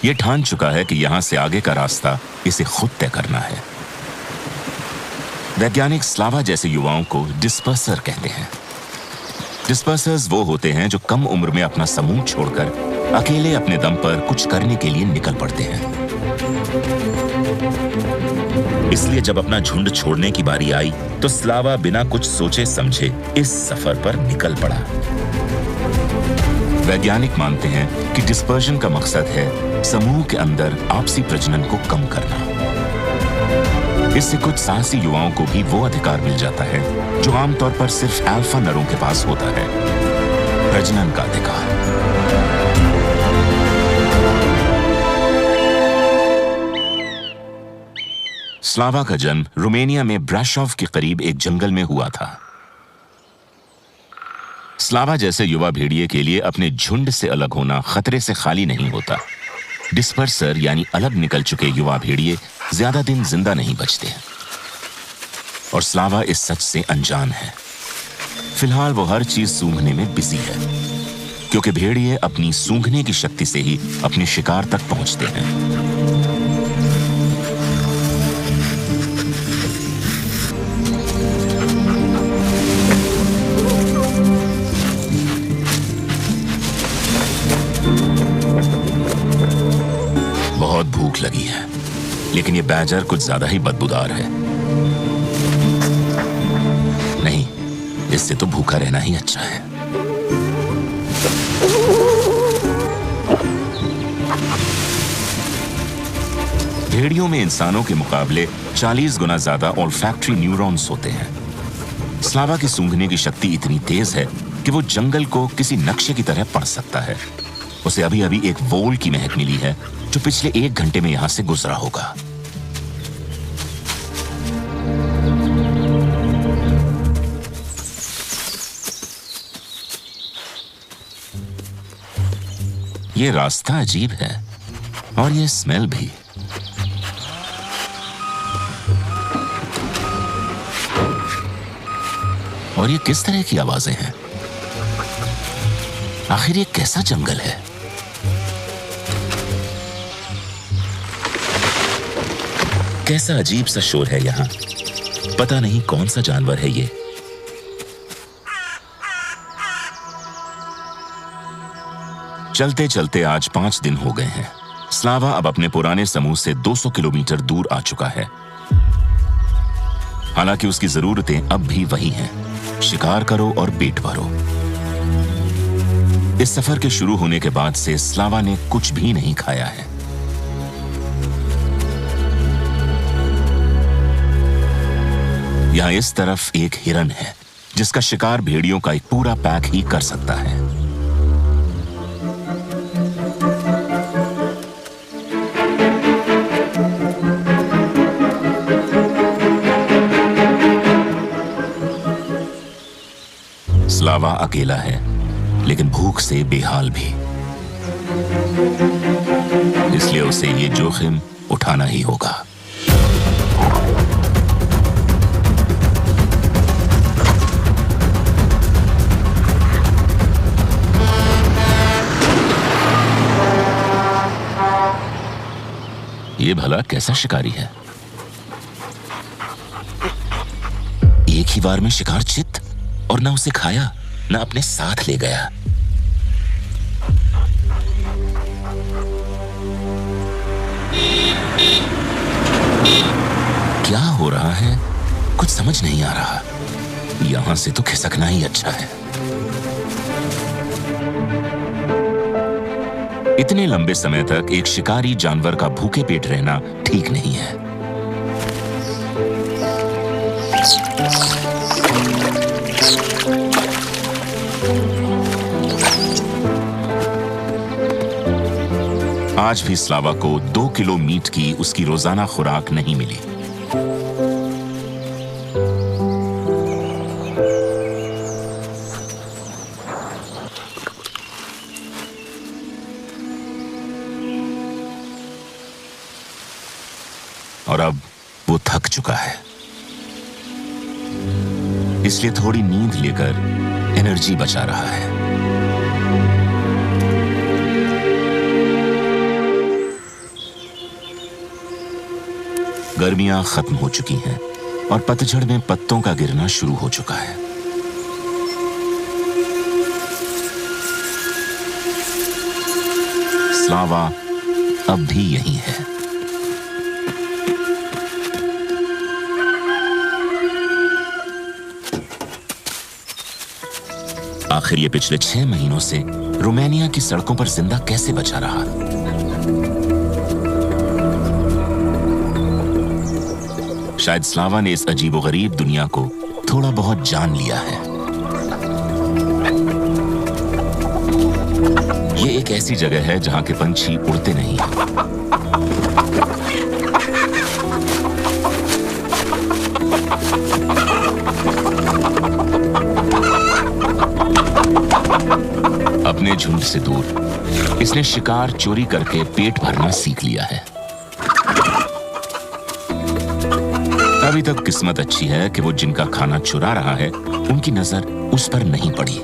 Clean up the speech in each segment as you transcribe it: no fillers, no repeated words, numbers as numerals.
ये ठान चुका है कि यहां से आगे का रास्ता इसे खुद तय करना है। वैज्ञानिक स्लावा जैसे युवाओं को डिस्पर्सर कहते हैं। डिस्पर्सर्स वो होते हैं जो कम उम्र में अपना समूह छोड़कर अकेले अपने दम पर कुछ करने के लिए निकल पड़ते हैं। इसलिए जब अपना झुंड छोड़ने की बारी आई तो स्लावा बिना कुछ सोचे समझे इस सफर पर निकल पड़ा। वैज्ञानिक मानते हैं कि डिस्पर्जन का मकसद है समूह के अंदर आपसी प्रजनन को कम करना। इससे कुछ साहसी युवाओं को भी वो अधिकार मिल जाता है जो आमतौर पर सिर्फ अल्फा नरों के पास होता है, प्रजनन का अधिकार। स्लावा का जन्म रोमानिया में ब्राशोव के करीब एक जंगल में हुआ था। स्लावा जैसे युवा भेड़िए के लिए अपने झुंड से अलग होना खतरे से खाली नहीं होता। डिस्पर्सर यानी अलग निकल चुके युवा भेड़िए ज्यादा दिन जिंदा नहीं बचते हैं और स्लावा इस सच से अनजान है। फिलहाल वो हर चीज सूंघने में बिजी है क्योंकि भेड़िए अपनी सूंघने की शक्ति से ही अपने शिकार तक पहुंचते हैं। बहुत भूख लगी है, लेकिन ये बैजर कुछ ज्यादा ही बदबूदार है। नहीं, इससे तो भूखा रहना ही अच्छा है। भेड़ियों में इंसानों के मुकाबले 40 गुना ज्यादा ऑल्फैक्टरी न्यूरॉन्स होते हैं। स्लावा की सूंघने की शक्ति इतनी तेज है कि वो जंगल को किसी नक्शे की तरह पढ़ सकता है। उसे अभी अभी एक वोल की महक मिली है जो पिछले 1 घंटे में यहां से गुजरा होगा। ये रास्ता अजीब है और ये स्मेल भी। और ये किस तरह की आवाजें हैं? आखिर ये कैसा जंगल है? कैसा अजीब सा शोर है यहां। पता नहीं कौन सा जानवर है ये। चलते चलते आज 5 दिन हो गए हैं। स्लावा अब अपने पुराने समूह से 200 किलोमीटर दूर आ चुका है। हालांकि उसकी जरूरतें अब भी वही हैं, शिकार करो और पेट भरो। इस सफर के शुरू होने के बाद से स्लावा ने कुछ भी नहीं खाया है। यहां इस तरफ एक हिरन है जिसका शिकार भेड़ियों का एक पूरा पैक ही कर सकता है। स्लावा अकेला है, लेकिन भूख से बेहाल भी। इसलिए उसे ये जोखिम उठाना ही होगा। ये भला कैसा शिकारी है? एक ही बार में शिकार चित, और ना उसे खाया ना अपने साथ ले गया। क्या हो रहा है? कुछ समझ नहीं आ रहा। यहां से तो खिसकना ही अच्छा है। इतने लंबे समय तक एक शिकारी जानवर का भूखे पेट रहना ठीक नहीं है। आज भी स्लावा को 2 किलो मीट की उसकी रोजाना खुराक नहीं मिली। और अब वो थक चुका है, इसलिए थोड़ी नींद लेकर एनर्जी बचा रहा है। गर्मियां खत्म हो चुकी हैं और पतझड़ में पत्तों का गिरना शुरू हो चुका है। स्लावा अब भी यही है। आखिर ये पिछले 6 महीनों से रोमानिया की सड़कों पर जिंदा कैसे बचा रहा? शायद स्लावा ने इस अजीबोगरीब दुनिया को थोड़ा बहुत जान लिया है। ये एक ऐसी जगह है जहां के पंछी उड़ते नहीं। अपने झुंड से दूर इसने शिकार चोरी करके पेट भरना सीख लिया है। अभी तक किस्मत अच्छी है कि वो जिनका खाना चुरा रहा है उनकी नजर उस पर नहीं पड़ी।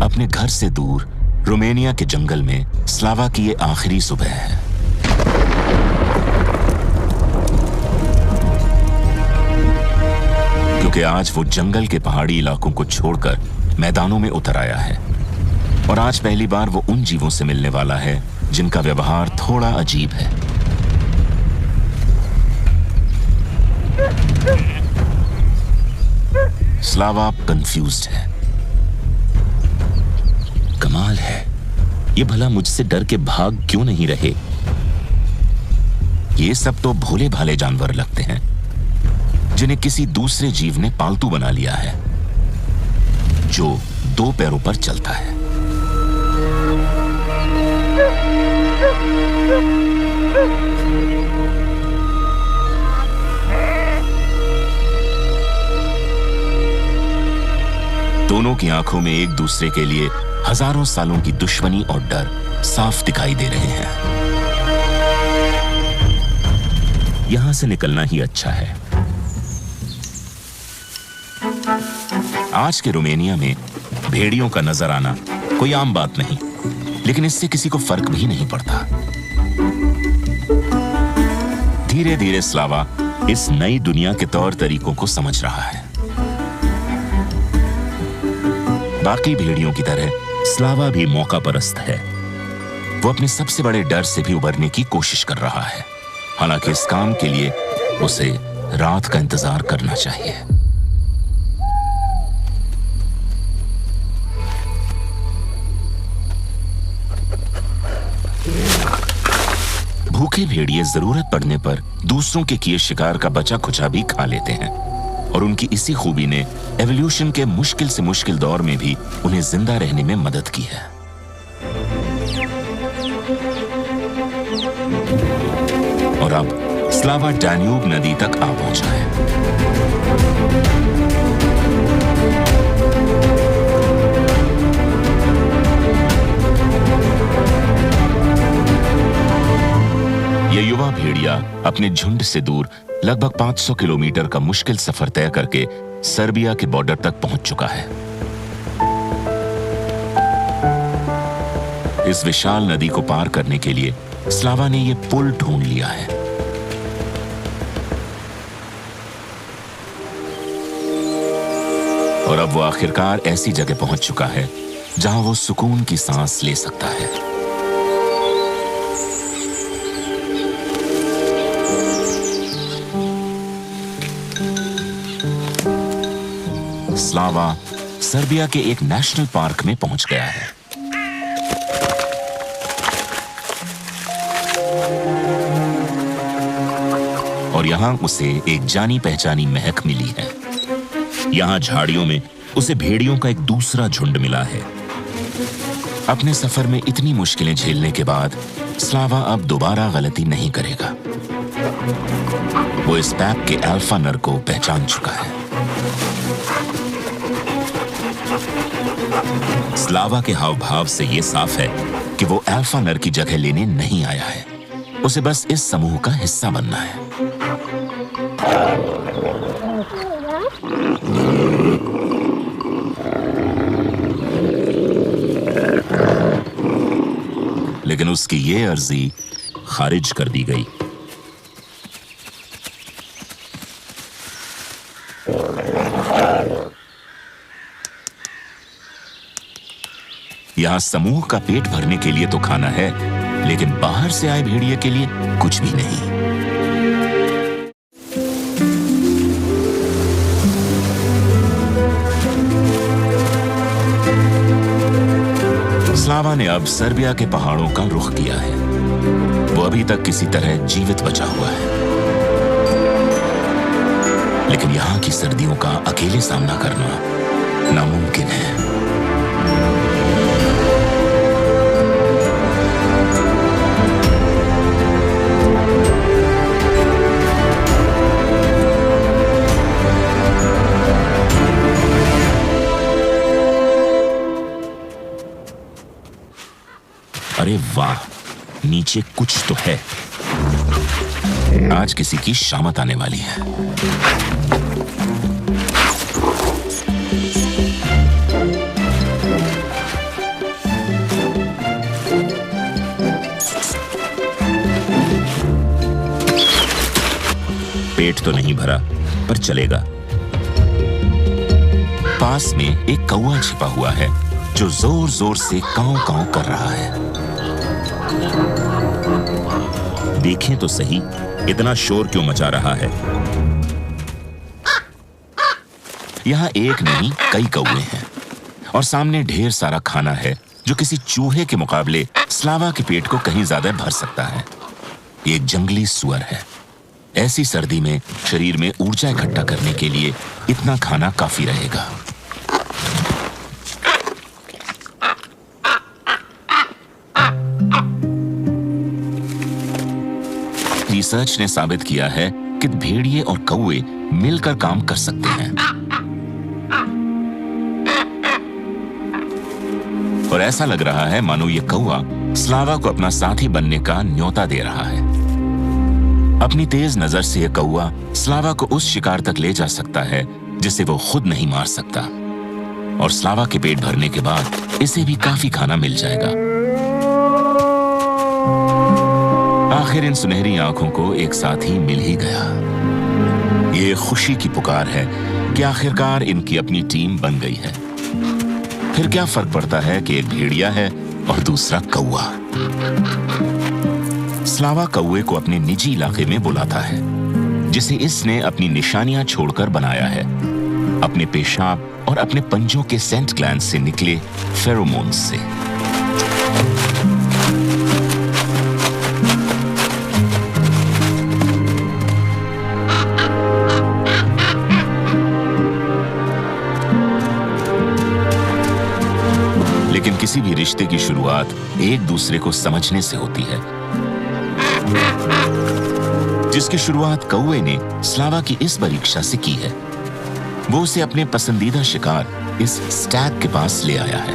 अपने घर से दूर रोमानिया के जंगल में स्लावा की ये आखिरी सुबह है। क्योंकि आज वो जंगल के पहाड़ी इलाकों को छोड़कर मैदानों में उतर आया है और आज पहली बार वो उन जीवों से मिलने वाला है जिनका व्यवहार थोड़ा अजीब है। स्लावा कंफ्यूज्ड है। कमाल है, ये भला मुझसे डर के भाग क्यों नहीं रहे? ये सब तो भोले भाले जानवर लगते हैं जिन्हें किसी दूसरे जीव ने पालतू बना लिया है, जो 2 पैरों पर चलता है। दोनों की आंखों में एक दूसरे के लिए हजारों सालों की दुश्मनी और डर साफ दिखाई दे रहे हैं। यहां से निकलना ही अच्छा है। आज के रोमानिया में भेड़ियों का नजर आना कोई आम बात नहीं, लेकिन इससे किसी को फर्क भी नहीं पड़ता। धीरे धीरे स्लावा इस नई दुनिया के तौर तरीकों को समझ रहा है। बाकी भेड़ियों की तरह स्लावा भी मौका परस्त है। वो अपने सबसे बड़े डर से भी उबरने की कोशिश कर रहा है। हालांकि इस काम के लिए उसे रात का इंतजार करना चाहिए। भूखे भेड़िए जरूरत पड़ने पर दूसरों के किए शिकार का बचा खुचा भी खा लेते हैं और उनकी इसी खूबी ने एवोल्यूशन के मुश्किल से मुश्किल दौर में भी उन्हें जिंदा रहने में मदद की है। और अब स्लावा डैन्यूब नदी तक आ पहुंचा है। यह युवा भेड़िया अपने झुंड से दूर लगभग 500 किलोमीटर का मुश्किल सफर तय करके सर्बिया के बॉर्डर तक पहुंच चुका है। इस विशाल नदी को पार करने के लिए स्लावा ने यह पुल ढूंढ लिया है। और अब वो आखिरकार ऐसी जगह पहुंच चुका है जहां वो सुकून की सांस ले सकता है। स्लावा सर्बिया के एक नेशनल पार्क में पहुंच गया है। और यहां उसे एक जानी पहचानी महक मिली है। यहां झाड़ियों में उसे भेड़ियों का एक दूसरा झुंड मिला है। अपने सफर में इतनी मुश्किलें झेलने के बाद स्लावा अब दोबारा गलती नहीं करेगा। वो इस पैक के अल्फा नर को पहचान चुका है। स्लावा के हाव भाव से यह साफ है कि वो अल्फा नर की जगह लेने नहीं आया है। उसे बस इस समूह का हिस्सा बनना है। लेकिन उसकी ये अर्जी खारिज कर दी गई। यहां समूह का पेट भरने के लिए तो खाना है, लेकिन बाहर से आए भेड़िए के लिए कुछ भी नहीं। स्लावा ने अब सर्बिया के पहाड़ों का रुख किया है। वो अभी तक किसी तरह जीवित बचा हुआ है, लेकिन यहां की सर्दियों का अकेले सामना करना नामुमकिन है। अरे वाह, नीचे कुछ तो है। आज किसी की शामत आने वाली है। पेट तो नहीं भरा, पर चलेगा। पास में एक कौवा छिपा हुआ है जो जोर जोर से कांव कांव कर रहा है। देखें तो सही, इतना शोर क्यों मचा रहा है। यहां एक नहीं कई कौवे हैं और सामने ढेर सारा खाना है जो किसी चूहे के मुकाबले स्लावा के पेट को कहीं ज्यादा भर सकता है। एक जंगली सुअर है। ऐसी सर्दी में शरीर में ऊर्जा इकट्ठा करने के लिए इतना खाना काफी रहेगा। रिसर्च ने साबित किया है कि भेड़िए और कौवे मिलकर काम कर सकते हैं, और ऐसा लग रहा है मानो ये कौवा स्लावा को अपना साथी बनने का न्योता दे रहा है। अपनी तेज नजर से यह कौवा स्लावा को उस शिकार तक ले जा सकता है जिसे वो खुद नहीं मार सकता, और स्लावा के पेट भरने के बाद इसे भी काफी खाना मिल जाएगा। आखिर इन सुनहरी आंखों को एक साथी मिल ही गया। ये खुशी की पुकार है कि आखिरकार इनकी अपनी टीम बन गई है। फिर क्या फर्क पड़ता है कि एक भेड़िया है और दूसरा कौवा। स्लावा कौवे को अपने निजी इलाके में बुलाता है, जिसे इसने अपनी निशानियां छोड़कर बनाया है, अपने पेशाब और अपने पंजों के सेंट ग्लैंड से निकले फेरोमोन्स से। लेकिन किसी भी रिश्ते की शुरुआत एक दूसरे को समझने से होती है, जिसकी शुरुआत कौवे ने स्लावा की इस परीक्षा से की है। वो उसे अपने पसंदीदा शिकार इस स्टैग के पास ले आया है।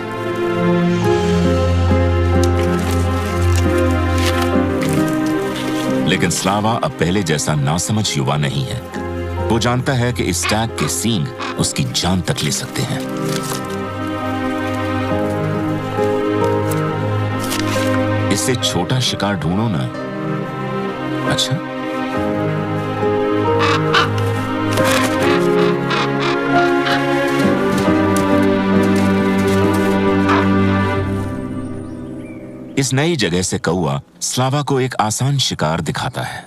लेकिन स्लावा अब पहले जैसा नासमझ युवा नहीं है। वो जानता है कि इस स्टैग के सींग उसकी जान तक ले सकते हैं। इससे छोटा शिकार ढूंढो ना। अच्छा, इस नई जगह से कौवा स्लावा को एक आसान शिकार दिखाता है।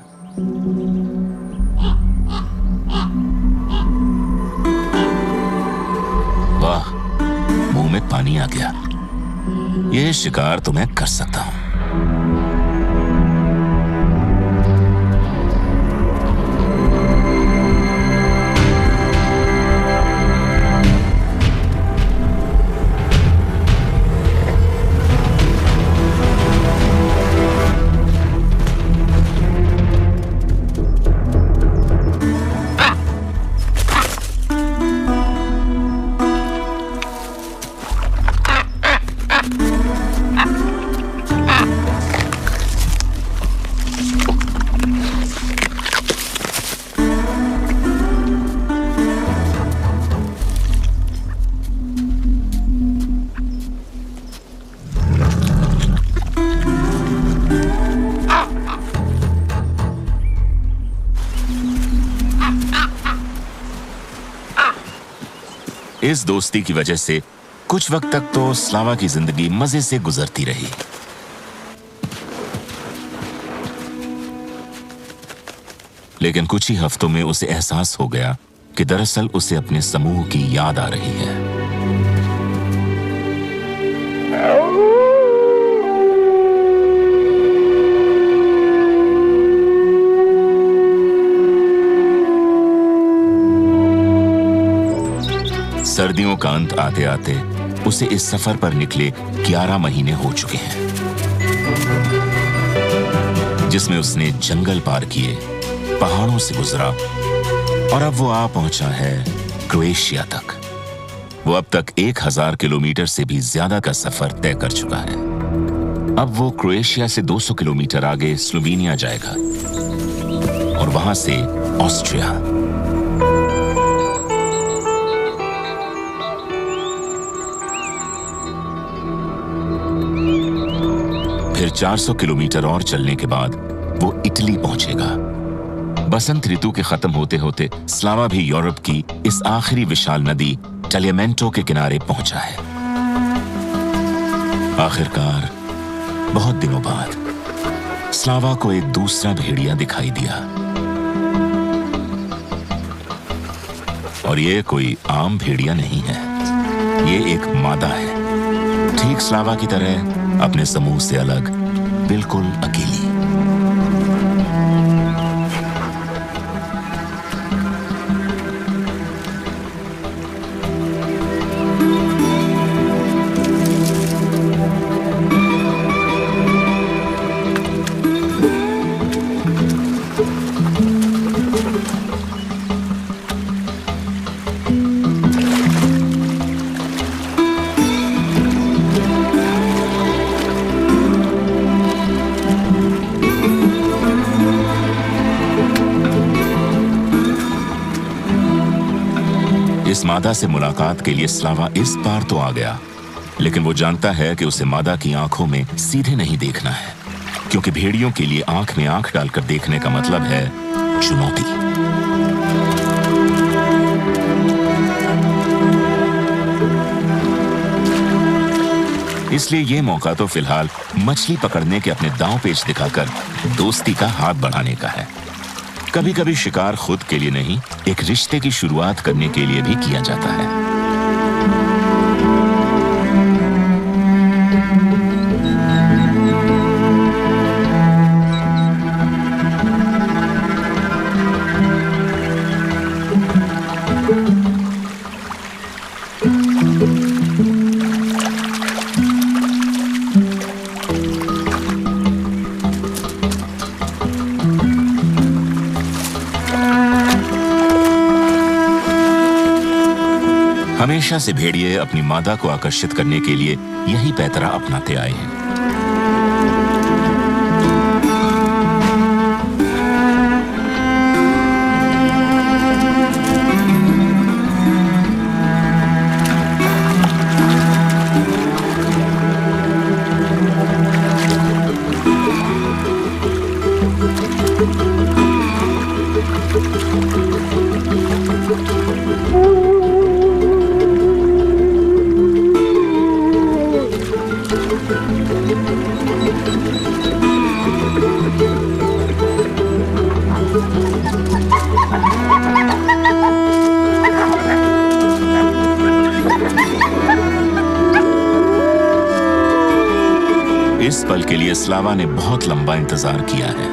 वाह, मुंह में पानी आ गया। यह शिकार तो मैं कर सकता हूं। इस दोस्ती की वजह से कुछ वक्त तक तो स्लावा की जिंदगी मजे से गुजरती रही। लेकिन कुछ ही हफ्तों में उसे एहसास हो गया कि दरअसल उसे अपने समूह की याद आ रही है। सर्दियों का अंत आते आते उसे इस सफर पर निकले 11 महीने हो चुके हैं, जिसमें उसने जंगल पार किए, पहाड़ों से गुजरा और अब वो आ पहुंचा है क्रोएशिया तक। वो अब तक 1000 किलोमीटर से भी ज्यादा का सफर तय कर चुका है। अब वो क्रोएशिया से 200 किलोमीटर आगे स्लोवेनिया जाएगा और वहां से ऑस्ट्रिया। फिर 400 किलोमीटर और चलने के बाद वो इटली पहुंचेगा। बसंत ऋतु के खत्म होते होते स्लावा भी यूरोप की इस आखिरी विशाल नदी टलियामेंटो के किनारे पहुंचा है। आखिरकार बहुत दिनों बाद स्लावा को एक दूसरा भेड़िया दिखाई दिया, और ये कोई आम भेड़िया नहीं है, ये एक मादा है, ठीक स्लावा की तरह अपने समूह से अलग, बिल्कुल अकेली। इस मादा से मुलाकात के लिए स्लावा इस पार तो आ गया, लेकिन वो जानता है कि उसे मादा की आंखों में सीधे नहीं देखना है, क्योंकि भेड़ियों के लिए आंख में आंख डालकर देखने का मतलब है चुनौती। इसलिए ये मौका तो फिलहाल मछली पकड़ने के अपने दांव पेच दिखाकर दोस्ती का हाथ बढ़ाने का है। कभी कभी शिकार खुद के लिए नहीं, एक रिश्ते की शुरुआत करने के लिए भी किया जाता है। हमेशा से भेड़िए अपनी मादा को आकर्षित करने के लिए यही पैतरा अपनाते आए हैं। इस पल के लिए स्लावा ने बहुत लंबा इंतजार किया है।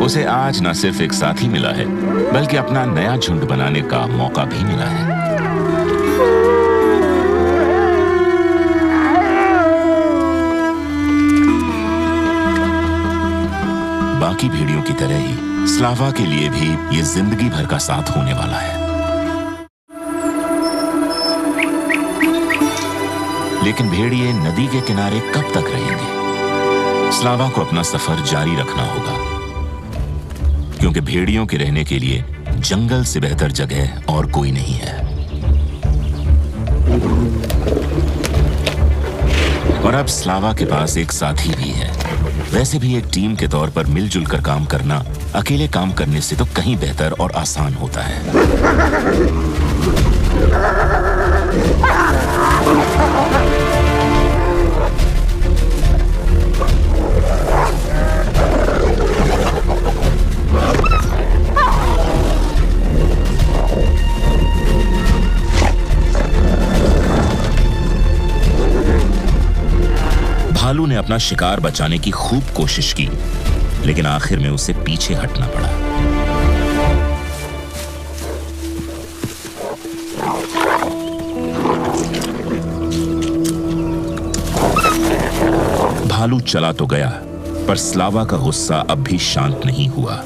उसे आज न सिर्फ एक साथी मिला है, बल्कि अपना नया झुंड बनाने का मौका भी मिला है। बाकी भेड़ियों की तरह ही स्लावा के लिए भी ये जिंदगी भर का साथ होने वाला है। लेकिन भेड़िए नदी के किनारे कब तक रहेंगे? स्लावा को अपना सफर जारी रखना होगा, क्योंकि भेड़ियों के रहने के लिए जंगल से बेहतर जगह और कोई नहीं है। और अब स्लावा के पास एक साथी भी है। वैसे भी एक टीम के तौर पर मिलजुल कर काम करना अकेले काम करने से तो कहीं बेहतर और आसान होता है। भालू ने अपना शिकार बचाने की खूब कोशिश की, लेकिन आखिर में उसे पीछे हटना पड़ा। भालू चला तो गया, पर स्लावा का गुस्सा अब भी शांत नहीं हुआ।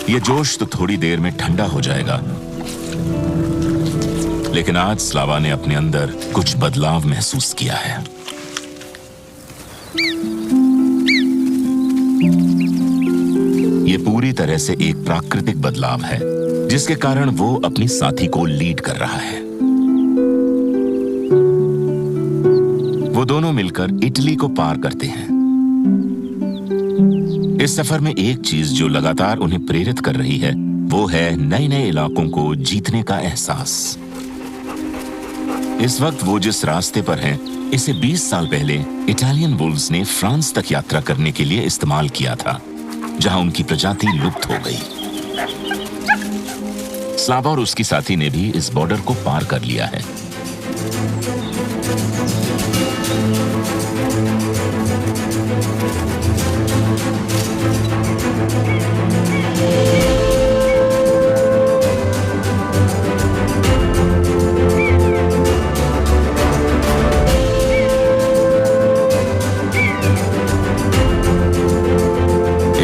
यह जोश तो थोड़ी देर में ठंडा हो जाएगा, लेकिन आज स्लावा ने अपने अंदर कुछ बदलाव महसूस किया है। यह पूरी तरह से एक प्राकृतिक बदलाव है, जिसके कारण वो अपनी साथी को लीड कर रहा है। वो दोनों मिलकर इटली को पार करते हैं। इस सफर में एक चीज जो लगातार उन्हें प्रेरित कर रही है, वो है नए नए इलाकों को जीतने का एहसास। इस वक्त वो जिस रास्ते पर हैं, इसे 20 साल पहले इटालियन वुल्व्स ने फ्रांस तक यात्रा करने के लिए इस्तेमाल किया था, जहां उनकी प्रजाति लुप्त हो गई। स्लावा और उसकी साथी ने भी इस बॉर्डर को पार कर लिया है।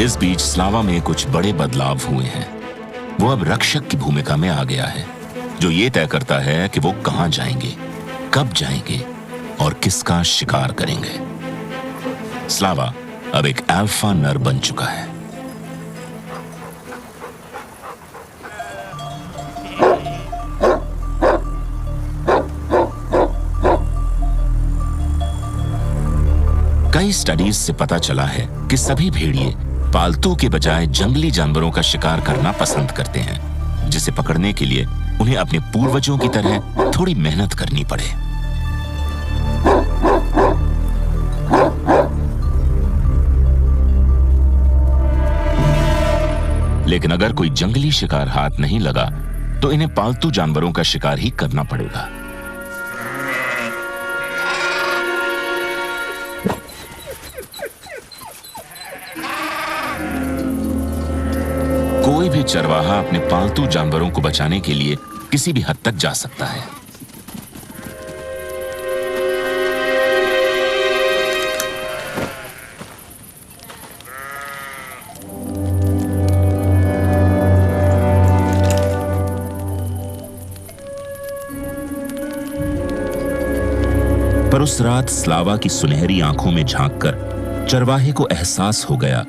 इस बीच स्लावा में कुछ बड़े बदलाव हुए हैं। वो अब रक्षक की भूमिका में आ गया है, जो ये तय करता है कि वो कहां जाएंगे, कब जाएंगे और किसका शिकार करेंगे। स्लावा अब एक अल्फा नर बन चुका है। कई स्टडीज से पता चला है कि सभी भेड़िए पालतू के बजाय जंगली जानवरों का शिकार करना पसंद करते हैं, जिसे पकड़ने के लिए उन्हें अपने पूर्वजों की तरह थोड़ी मेहनत करनी पड़े। लेकिन अगर कोई जंगली शिकार हाथ नहीं लगा, तो इन्हें पालतू जानवरों का शिकार ही करना पड़ेगा। कोई भी चरवाहा अपने पालतू जानवरों को बचाने के लिए किसी भी हद तक जा सकता है। पर उस रात स्लावा की सुनहरी आंखों में झांककर चरवाहे को एहसास हो गया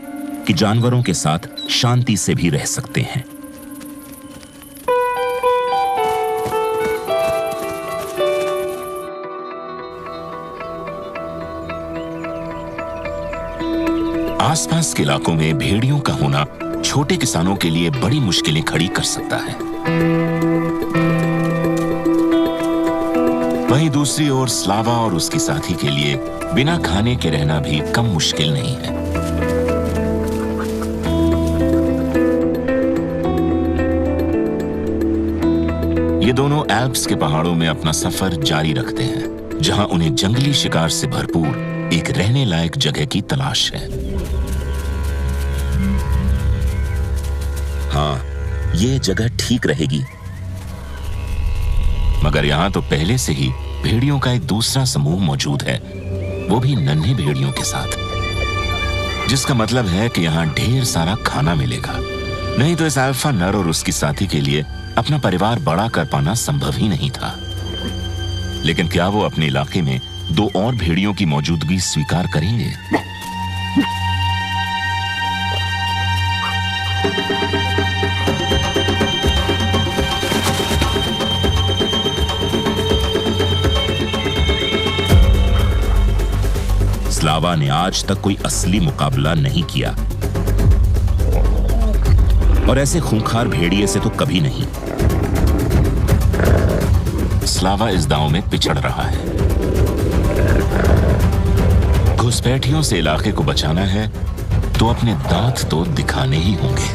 कि जानवरों के साथ शांति से भी रह सकते हैं। आसपास के इलाकों में भेड़ियों का होना छोटे किसानों के लिए बड़ी मुश्किलें खड़ी कर सकता है। वहीं दूसरी ओर स्लावा और उसके साथी के लिए बिना खाने के रहना भी कम मुश्किल नहीं है। ये दोनों एल्प्स के पहाड़ों में अपना सफर जारी रखते हैं, जहां उन्हें जंगली शिकार से भरपूर एक रहने लायक जगह की तलाश है। हाँ, ये जगह ठीक रहेगी, मगर यहां तो पहले से ही भेड़ियों का एक दूसरा समूह मौजूद है, वो भी नन्हे भेड़ियों के साथ, जिसका मतलब है कि यहां ढेर सारा खाना मिलेगा। नहीं तो इस अल्फा नर और उसकी साथी के लिए अपना परिवार बड़ा कर पाना संभव ही नहीं था। लेकिन क्या वो अपने इलाके में 2 और भेड़ियों की मौजूदगी स्वीकार करेंगे? स्लावा ने आज तक कोई असली मुकाबला नहीं किया, और ऐसे खूंखार भेड़िए से तो कभी नहीं। स्लावा इस दांव में पिछड़ रहा है। घुसपैठियों से इलाके को बचाना है तो अपने दांत तो दिखाने ही होंगे।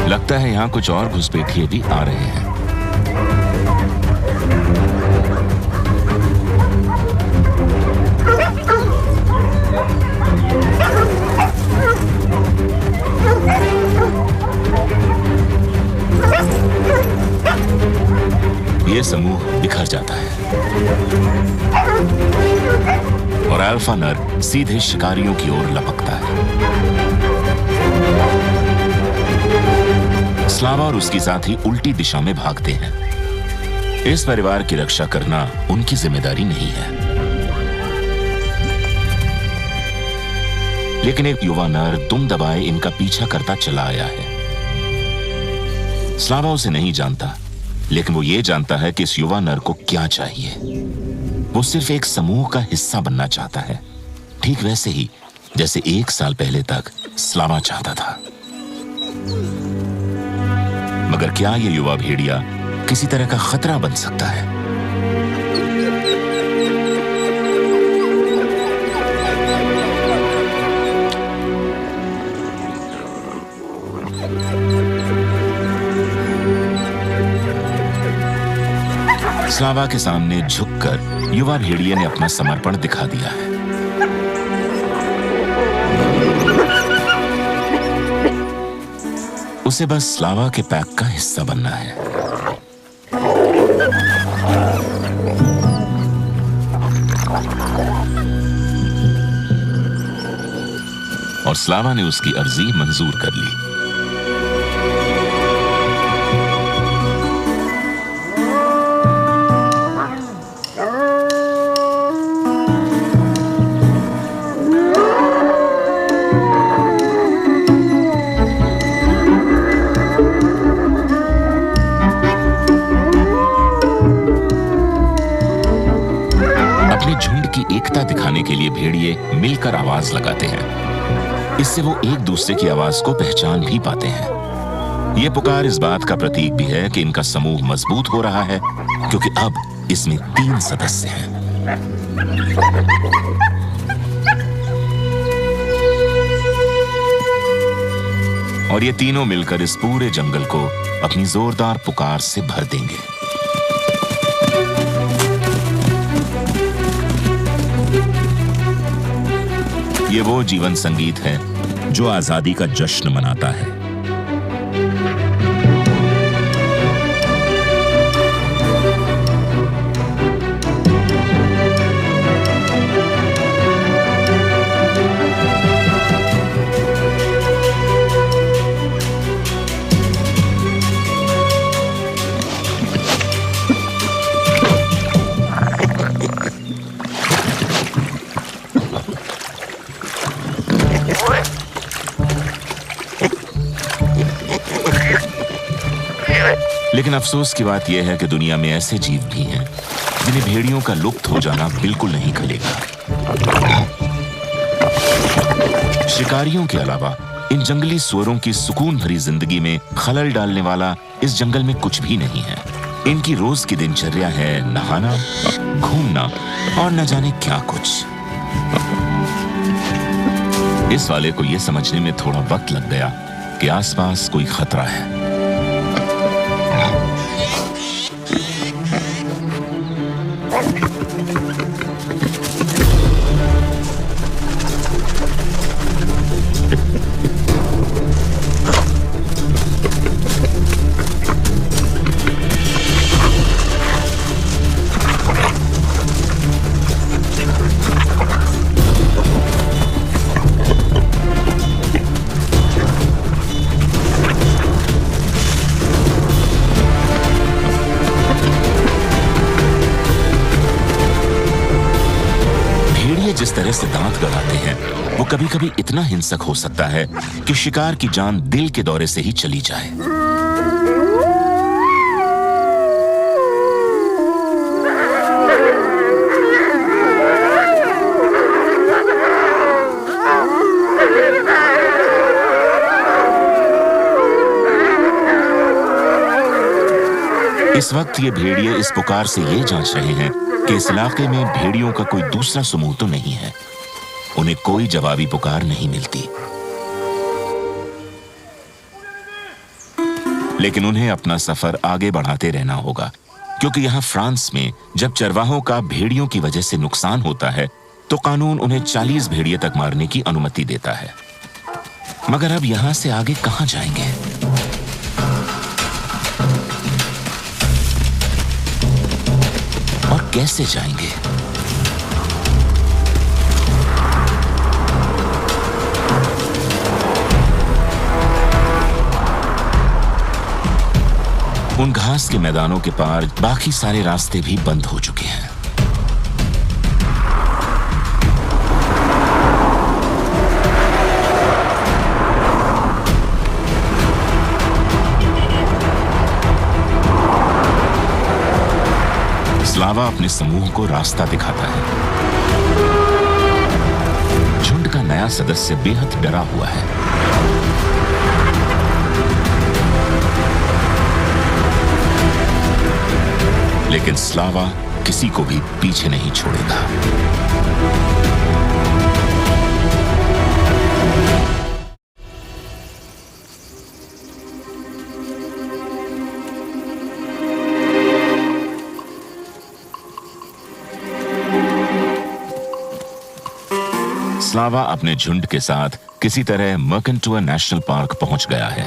लगता है यहां कुछ और घुसपैठिए भी आ रहे हैं। ये समूह बिखर जाता है और अल्फा नर सीधे शिकारियों की ओर लपकता है। स्लावा और उसकी साथी उल्टी दिशा में भागते हैं। इस परिवार की रक्षा करना उनकी जिम्मेदारी नहीं है। लेकिन एक युवा नर दुम दबाए इनका पीछा करता चला आया है। स्लावा उसे नहीं जानता, लेकिन वो ये जानता है कि इस युवा नर को क्या चाहिए। वो सिर्फ एक समूह का हिस्सा बनना चाहता है, ठीक वैसे ही जैसे 1 साल पहले तक स्लावा चाहता था। मगर क्या ये युवा भेड़िया किसी तरह का खतरा बन सकता है? स्लावा के सामने झुककर युवा भेड़िए ने अपना समर्पण दिखा दिया है। उसे बस स्लावा के पैक का हिस्सा बनना है। और स्लावा ने उसकी अर्जी मंजूर कर ली। झुंड की एकता दिखाने के लिए भेड़िए मिलकर आवाज लगाते हैं। इससे वो एक दूसरे की आवाज को पहचान भी पाते हैं। ये पुकार इस बात का प्रतीक भी है कि इनका समूह मजबूत हो रहा है, क्योंकि अब इसमें 3 सदस्य हैं। और ये तीनों मिलकर इस पूरे जंगल को अपनी जोरदार पुकार से भर देंगे। ये वो जीवन संगीत है जो आजादी का जश्न मनाता है। लेकिन अफसोस की बात यह है कि दुनिया में ऐसे जीव भी हैं जिन्हें भेड़ियों का लुप्त हो जाना बिल्कुल नहीं खलेगा। शिकारियों के अलावा इन जंगली सुअरों की सुकून भरी जिंदगी में खलल डालने वाला इस जंगल में कुछ भी नहीं है। इनकी रोज की दिनचर्या है नहाना, घूमना और न जाने क्या कुछ। इस वाले को यह समझने में थोड़ा वक्त लग गया कि आसपास कोई खतरा है। जिस तरह से दांत गड़ाते हैं वो कभी कभी इतना हिंसक हो सकता है कि शिकार की जान दिल के दौरे से ही चली जाए। इस वक्त ये भेड़िए इस पुकार से ये जांच रहे हैं कि इस इलाके में भेड़ियों का कोई दूसरा समूह तो नहीं है। उन्हें कोई जवाबी पुकार नहीं मिलती, लेकिन उन्हें अपना सफर आगे बढ़ाते रहना होगा, क्योंकि यहां फ्रांस में जब चरवाहों का भेड़ियों की वजह से नुकसान होता है तो कानून उन्हें 40 भेड़िए तक मारने की अनुमति देता है। मगर अब यहां से आगे कहां जाएंगे? और कैसे जाएंगे? उन घास के मैदानों के पार बाकी सारे रास्ते भी बंद हो चुके हैं। स्लावा अपने समूह को रास्ता दिखाता है। झुंड का नया सदस्य बेहद डरा हुआ है। लेकिन स्लावा किसी को भी पीछे नहीं छोड़ेगा। स्लावा अपने झुंड के साथ किसी तरह मर्केंटुआ नेशनल पार्क पहुंच गया है।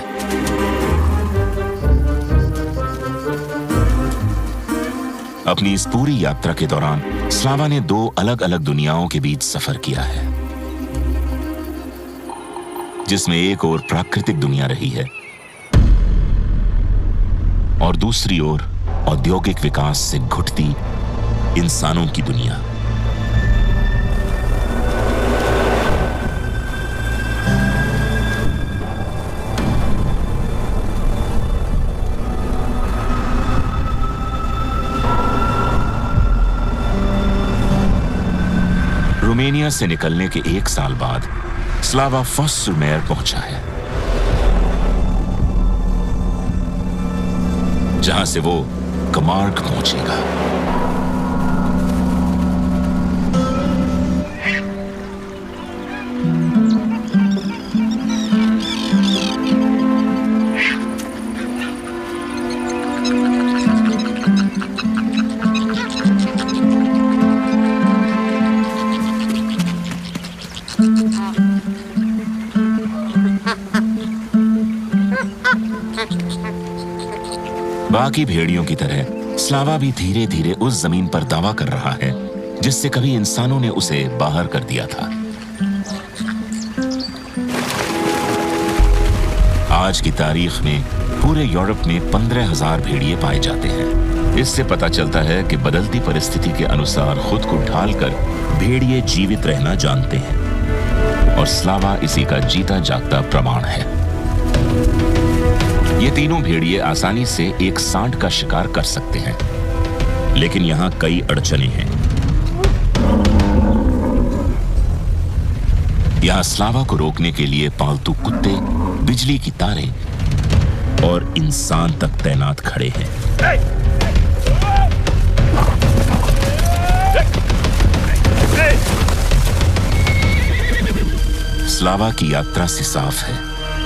अपनी इस पूरी यात्रा के दौरान स्लावा ने 2 अलग-अलग दुनियाओं के बीच सफर किया है, जिसमें एक ओर प्राकृतिक दुनिया रही है और दूसरी ओर औद्योगिक विकास से घुटती इंसानों की दुनिया। रोमानिया से निकलने के 1 साल बाद स्लावा फॉस-सुर-मेर पहुंचा है, जहां से वो कमार्क पहुंचेगा। बाकी भेड़ियों की तरह स्लावा भी धीरे धीरे उस जमीन पर दावा कर रहा है जिससे कभी इंसानों ने उसे बाहर कर दिया था। आज की तारीख में पूरे यूरोप में 15,000 भेड़िए पाए जाते हैं। इससे पता चलता है कि बदलती परिस्थिति के अनुसार खुद को ढालकर भेड़िए जीवित रहना जानते हैं, और स्लावा इसी का जीता जागता प्रमाण है। ये तीनों भेड़िए आसानी से एक सांड का शिकार कर सकते हैं, लेकिन यहां कई अड़चनें हैं। यहां स्लावा को रोकने के लिए पालतू कुत्ते, बिजली की तारें और इंसान तक तैनात खड़े हैं। स्लावा की यात्रा से साफ है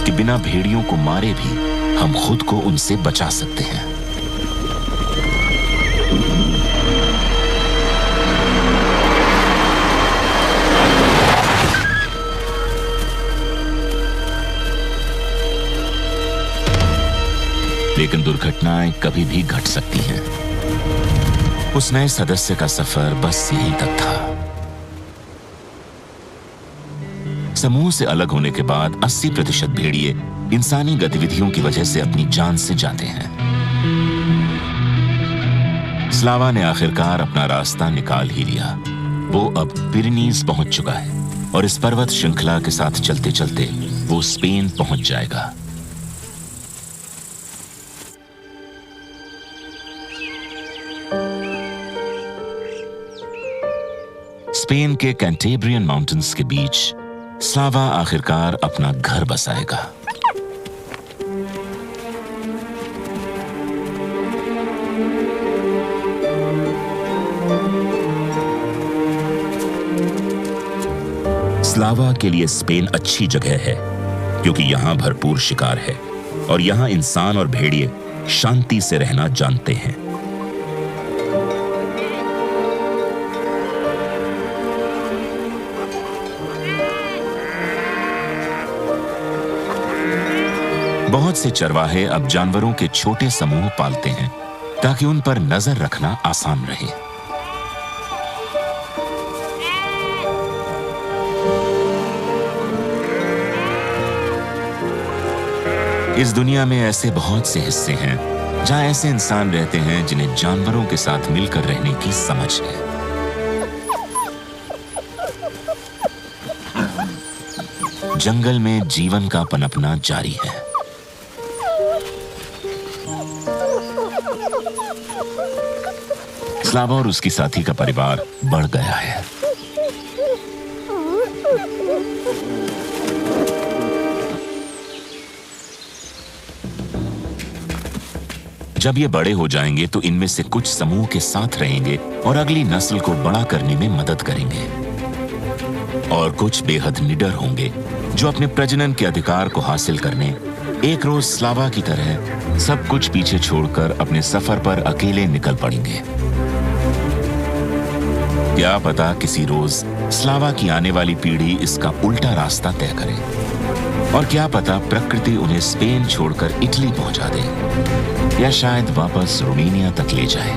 कि बिना भेड़ियों को मारे भी हम खुद को उनसे बचा सकते हैं। लेकिन दुर्घटनाएं कभी भी घट सकती हैं। उस नए सदस्य का सफर बस यहीं तक था। समूह से अलग होने के बाद 80% भेड़िए इंसानी गतिविधियों की वजह से अपनी जान से जाते हैं। स्लावा ने आखिरकार अपना रास्ता निकाल ही लिया। वो अब पिरेनीज पहुंच चुका है और इस पर्वत श्रृंखला के साथ चलते चलते वो स्पेन पहुंच जाएगा। स्पेन के कैंटेब्रियन माउंटेन्स के बीच स्लावा आखिरकार अपना घर बसाएगा। स्लावा के लिए स्पेन अच्छी जगह है क्योंकि यहाँ भरपूर शिकार है और यहाँ इंसान और भेड़िए शांति से रहना जानते हैं। बहुत से चरवाहे अब जानवरों के छोटे समूह पालते हैं ताकि उन पर नजर रखना आसान रहे। इस दुनिया में ऐसे बहुत से हिस्से हैं जहां ऐसे इंसान रहते हैं जिन्हें जानवरों के साथ मिलकर रहने की समझ है। जंगल में जीवन का पनपना जारी है। स्लावा और उसकी साथी का परिवार बढ़ गया है। जब ये बड़े हो जाएंगे तो इनमें से कुछ समूह के साथ रहेंगे और अगली नस्ल को बड़ा करने में मदद करेंगे, और कुछ बेहद निडर होंगे जो अपने प्रजनन के अधिकार को हासिल करने एक रोज स्लावा की तरह सब कुछ पीछे छोड़कर अपने सफर पर अकेले निकल पड़ेंगे। क्या पता किसी रोज स्लावा की आने वाली पीढ़ी इसका उल्टा रास्ता तय करे, और क्या पता प्रकृति उन्हें स्पेन छोड़कर इटली पहुंचा दे या शायद वापस रोमानिया तक ले जाए।